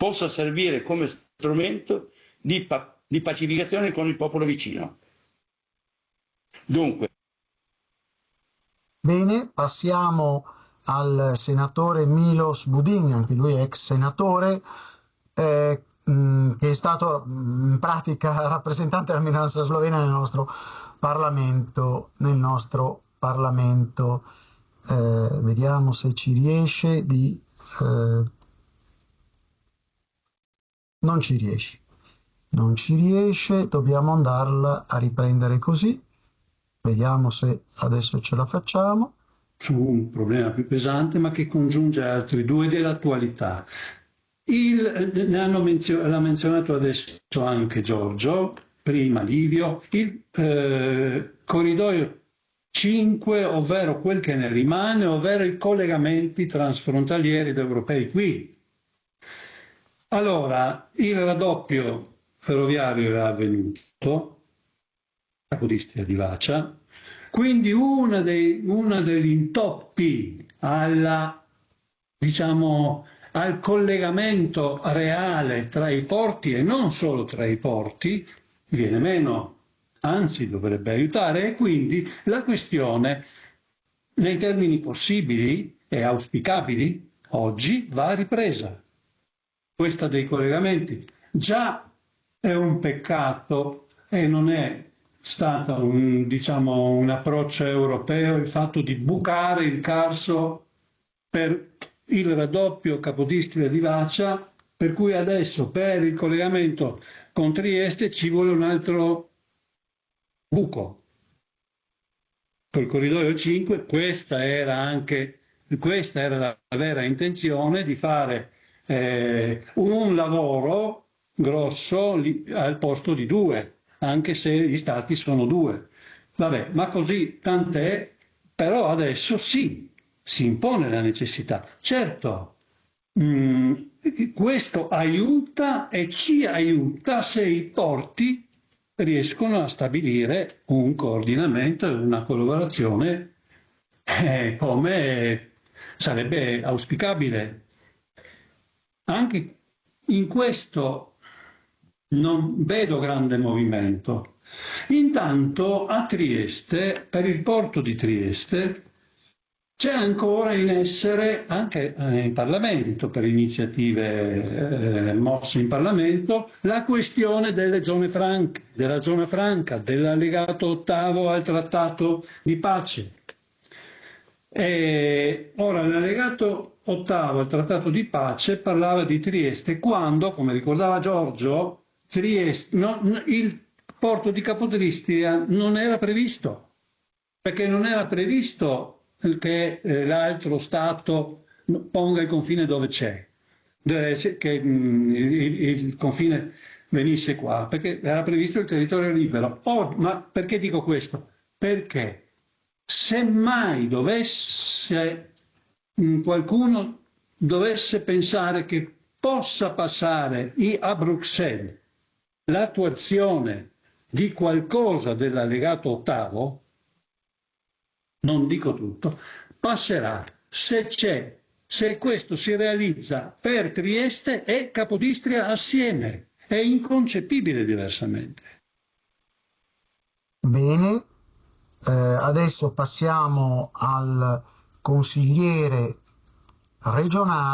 possa servire come strumento di pacificazione con il popolo vicino. Dunque. Bene, passiamo al senatore Miloš Budin, anche lui è ex senatore, che è stato in pratica rappresentante della minoranza slovena nel nostro Parlamento. Vediamo se ci riesce di... non ci riesce, dobbiamo andarla a riprendere così. Vediamo se adesso ce la facciamo. Su un problema più pesante, ma che congiunge altri due dell'attualità. L'ha menzionato adesso anche Giorgio, prima Livio, il corridoio 5, ovvero quel che ne rimane, ovvero i collegamenti transfrontalieri ed europei qui. Allora, il raddoppio ferroviario è avvenuto, Capodistria di Vacia, quindi uno degli intoppi al collegamento reale tra i porti e non solo tra i porti viene meno, anzi dovrebbe aiutare, e quindi la questione nei termini possibili e auspicabili oggi va ripresa. Questa dei collegamenti già è un peccato e non è stato un approccio europeo il fatto di bucare il Carso per il raddoppio Capodistria di Vacia, per cui adesso per il collegamento con Trieste ci vuole un altro buco. Col corridoio 5 questa era la vera intenzione di fare un lavoro grosso al posto di due, anche se gli stati sono due. Vabbè, ma così tant'è, però adesso sì, si impone la necessità. Certo, questo aiuta e ci aiuta se i porti riescono a stabilire un coordinamento e una collaborazione come sarebbe auspicabile. Anche in questo non vedo grande movimento. Intanto a Trieste, per il porto di Trieste, c'è ancora in essere, anche in Parlamento, per iniziative mosse in Parlamento, la questione delle zone franche, della zona franca, dell'allegato ottavo al Trattato di pace. Ora, l'allegato ottavo al Trattato di pace parlava di Trieste quando, come ricordava Giorgio, il porto di Capodistria non era previsto, perché non era previsto che l'altro Stato ponga il confine dove c'è, che il confine venisse qua, perché era previsto il territorio libero. Ma perché dico questo? Perché se mai qualcuno dovesse pensare che possa passare a Bruxelles l'attuazione di qualcosa dell'allegato ottavo, non dico tutto, passerà se questo si realizza per Trieste e Capodistria assieme. È inconcepibile diversamente. Bene, adesso passiamo al consigliere regionale.